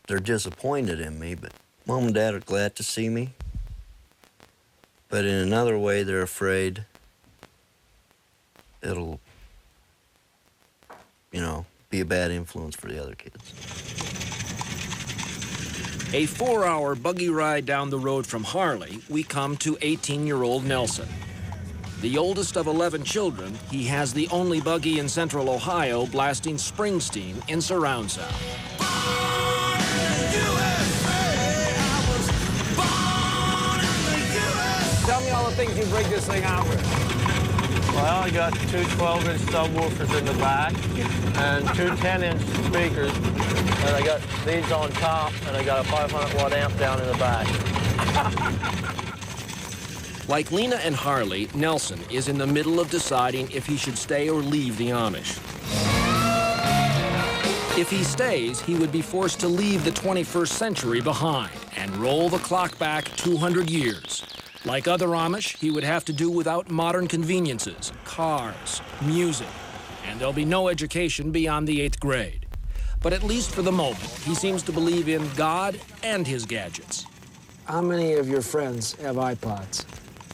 they're disappointed in me, but Mom and Dad are glad to see me. But in another way, they're afraid it'll, you know, be a bad influence for the other kids. A 4-hour buggy ride down the road from Harley, we come to 18-year-old Nelson. The oldest of 11 children, he has the only buggy in central Ohio blasting Springsteen in surround sound. Tell me all the things you break this thing out with. Well, I got two 12-inch subwoofers in the back and two 10-inch speakers. And I got these on top, and I got a 500-watt amp down in the back. Like Lena and Harley, Nelson is in the middle of deciding if he should stay or leave the Amish. If he stays, he would be forced to leave the 21st century behind and roll the clock back 200 years. Like other Amish, he would have to do without modern conveniences, cars, music, and there'll be no education beyond the 8th grade. But at least for the moment, he seems to believe in God and his gadgets. How many of your friends have iPods?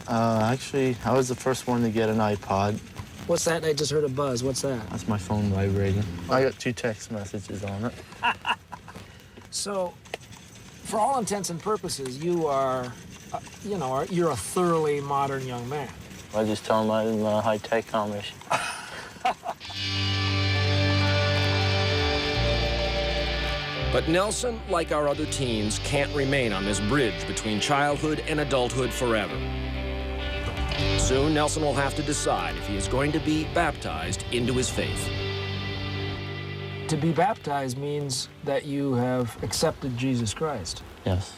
Actually, I was the first one to get an iPod. What's that? I just heard a buzz. What's that? That's my phone vibrating. I got 2 text messages on it. So, for all intents and purposes, you are, you're a thoroughly modern young man. I just tell them I'm a high-tech Amish. But Nelson, like our other teens, can't remain on this bridge between childhood and adulthood forever. Soon, Nelson will have to decide if he is going to be baptized into his faith. To be baptized means that you have accepted Jesus Christ. Yes.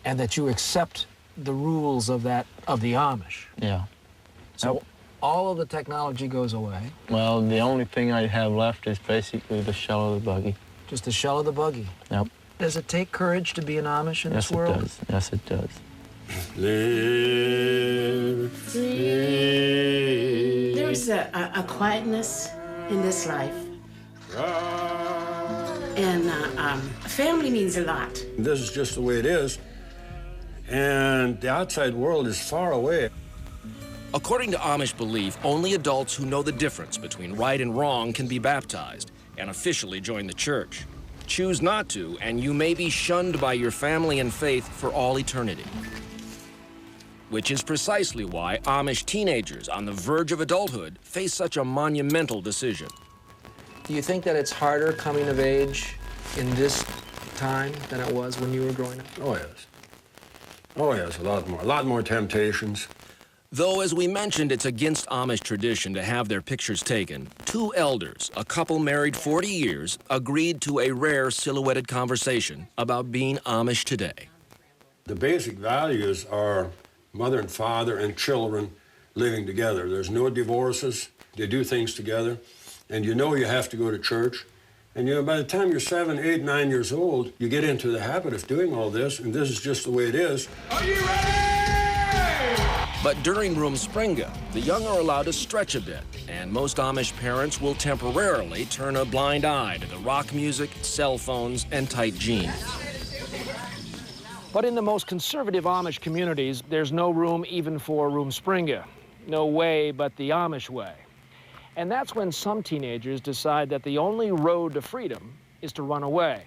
And that you accept the rules of the Amish. Yeah. So all of the technology goes away. Well, the only thing I have left is basically the shell of the buggy. Just the shell of the buggy. Yep. Does it take courage to be an Amish in this world? Yes, it does. Yes, it does. Live free. There's a quietness in this life. And family means a lot. This is just the way it is. And the outside world is far away. According to Amish belief, only adults who know the difference between right and wrong can be baptized and officially join the church. Choose not to, and you may be shunned by your family and faith for all eternity. Which is precisely why Amish teenagers on the verge of adulthood face such a monumental decision. Do you think that it's harder coming of age in this time than it was when you were growing up? Oh, yes. Oh, yes, a lot more temptations. Though, as we mentioned, it's against Amish tradition to have their pictures taken, 2 elders, a couple married 40 years, agreed to a rare silhouetted conversation about being Amish today. The basic values are mother and father and children living together. There's no divorces. They do things together. And you know you have to go to church. And you know, by the time you're 7, 8, 9 years old, you get into the habit of doing all this, and this is just the way it is. Are you ready? But during Rumspringa, the young are allowed to stretch a bit, and most Amish parents will temporarily turn a blind eye to the rock music, cell phones, and tight jeans. But in the most conservative Amish communities, there's no room even for Rumspringa. No way but the Amish way. And that's when some teenagers decide that the only road to freedom is to run away.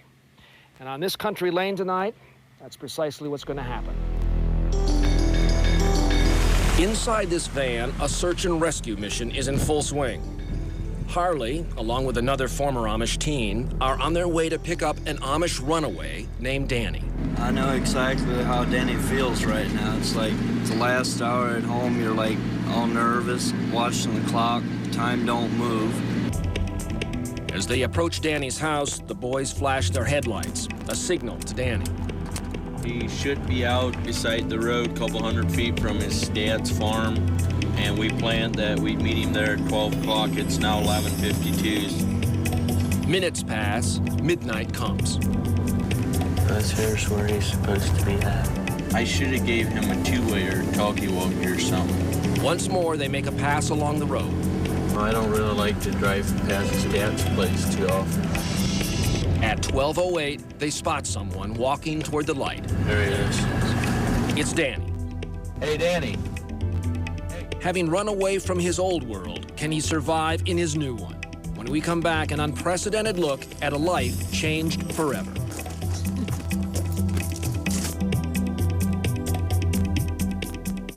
And on this country lane tonight, that's precisely what's going to happen. Inside this van, a search and rescue mission is in full swing. Harley, along with another former Amish teen, are on their way to pick up an Amish runaway named Danny. I know exactly how Danny feels right now. It's like the last hour at home, you're like all nervous, watching the clock, time don't move. As they approach Danny's house, the boys flash their headlights, a signal to Danny. He should be out beside the road a couple hundred feet from his dad's farm, and we planned that we'd meet him there at 12 o'clock. It's now 11:52. Minutes pass, midnight comes. Here's where he's supposed to be at. I should have gave him a 2-way or talkie-walkie or something. Once more, they make a pass along the road. I don't really like to drive past his dad's place too often. At 12:08, they spot someone walking toward the light. There he is. It's Danny. Hey, Danny. Having run away from his old world, can he survive in his new one? When we come back, an unprecedented look at a life changed forever.